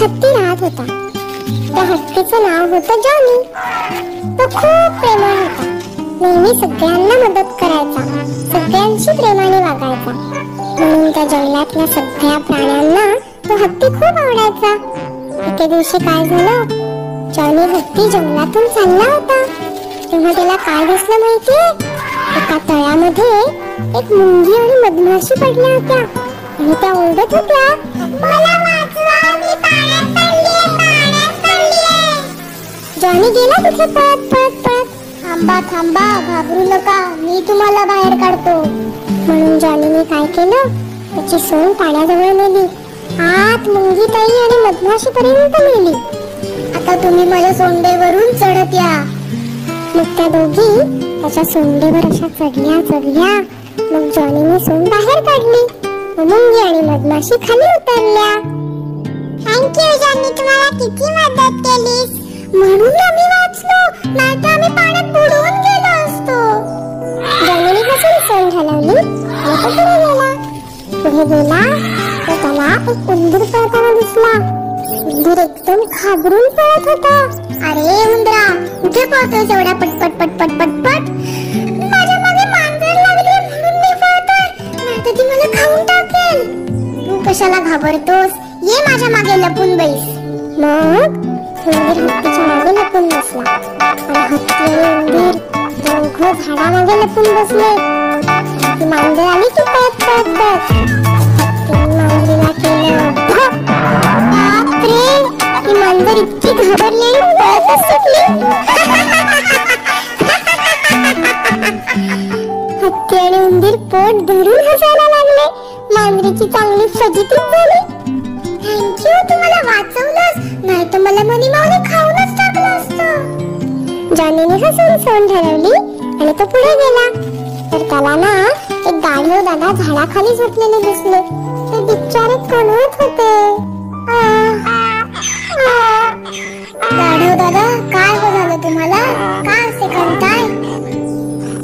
हत्ती राहत होता। त्या हत्तीचं नाव होतं जॉनी। तो खूप प्रेमळ होता, नेहमी सगळ्यांना मदत करायचा, सगळ्यांशी प्रेमाने वागायचा। म्हणून त्या जंगलातल्या सगळ्या प्राण्यांना तो हत्ती खूप आवडायचा। एके दिवशी काय झालं, जॉनी हत्ती जंगलातून चालला होता तेव्हा त्याला काय दिसलं माहितीये? एका तळ्यामध्ये एक मुंगी आणि मधमाशी पडल्या होत्या आणि त्या ओरडत होत्या, मला वाचवा, मी पाण्यात पडलीये, पाण्यात पडलीये। जॉनी गेला तिथे पळत पळत पळत। थांबा थांबा, घाबरू नका, मी तुम्हाला बाहेर काढतो। म्हणून जॉनीने काय केलं, त्याची सोंड पाण्याजवळ नेली, आत मुंगी ताई आणि मधमाशी पर्यंत नेली। आता तुम्ही माझ्या सोंडेवरून चढत या। मग त्या दोघी त्याच्या सोंडेवर अशा चढल्या। मग जॉनीने सोंड बाहेर काढली, मुंगी आणि मधमाशी खाली उतरल्या। थँक्यू जॉनी, तुम्हाला किती मदत केलीस, म्हणून आम्ही वाचलो, नाहीतर आम्ही पाण्यात बुडून गेलो असतो। जॉनीने हसून सोंड हलवली आणि तो पुढे गेला तर त्याला एक उंदीर पळताना दिसला। उंदीर एकदम घाबरून पळत होता। अरे उंदरा, कुठे पळतोयस एवढा पटपट पटपट पटपट? माझ्या मागे मांजर लागली म्हणून मी पळतोय, नाहीतर ती मला खाऊन टाकेल। तू कशाला घाबरतोस, ये माझ्या मागे लपून बैस। मग उंदीर हत्तीच्या मागे लपून बसला आणि हत्ती आणि उंदीर दोघं झाडामागे लपून बसले। ती मांजर आली की पळत पळत पळत हत्तीने मांजरीला केलं भोक। बापरे, ती मांजर इतकी घाबरली आणि पळतच सुटली। हत्ती आणि उंदीर पोट धरून हसायला लागले। मांजरीची चांगली फजितीच झाली। थँक्यू, तुम्हाला वाचवलंस, नाही तर मला मनी माऊली खाऊनच टाकलं असतं। जॉनीने हसून सोंड हलवली आणि तो पुढे गेला तर त्याला ना एक गाढव दादा झाडाखाली झोपलेले दिसले। ते बिचारे कणवत होते। गाढव दादा, काय झालं तुम्हाला, का असे कणताय?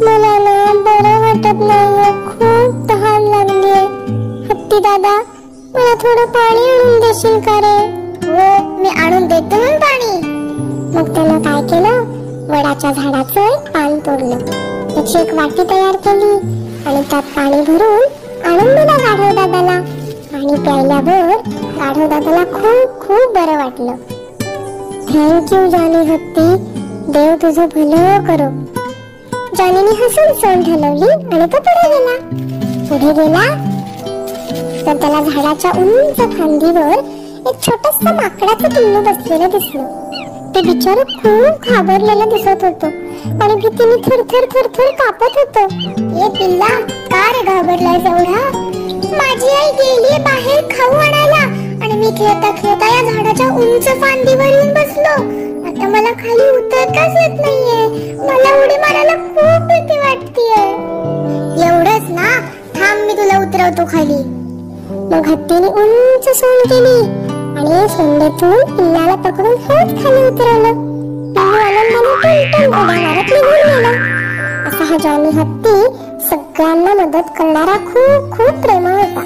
मला ना बरं वाटत नाहीये, खूप तहान लागलीये। हत्ती दादा, मला थोडं पाणी आणून देशील का रे? हो, मी आणून देतो ना पाणी। मग त्यानं काय केलं, वडाच्या झाडाचं एक पान तोडलं, त्याची एक वाटी तयार केली आणि त्यात पाणी भरून आणून दिलं गाढव दादाला। पाणी प्यायल्यावर गाढव दादाला खूप खूप बरं वाटलं। थँक्यू जॉनी हत्ती, देव तुझं भलं करो। जॉनीने हसून सोंड हलवली आणि तो पुढे गेला तर त्याला झाडाच्या उंच फांदीवर एक छोटंसं माकडाचं पिल्लू बसलेलं दिसलं। ते बिचारे खूप घाबरलेलं दिसत होतं आणि भीतीने थरथर थरथर कापत होतं। ए पिल्ला, का रे घाबरलायस एवढा? माझी आई गेली बाहेर खाऊ आणायला आणि मी खेळता खेळता या झाडाच्या उंच फांदीवर येऊन बसलो। आता मला खाली उतरताच येत नाहीये, मला उडी मारायला खूप भीती वाटतेय। एवढंच ना, थांब मी तुला उतरवतो खाली। मग हत्तीने उंच सोंड केली आणि सोंडेतून पिल्लाला पकडून हळूच खाली उतरवलं। पिल्लू आनंदाने टुन उड्या मारत निघून गेला। असा हा जॉनी हत्ती सगळ्यांना मदत करणारा खूप खूप प्रेमळ होता।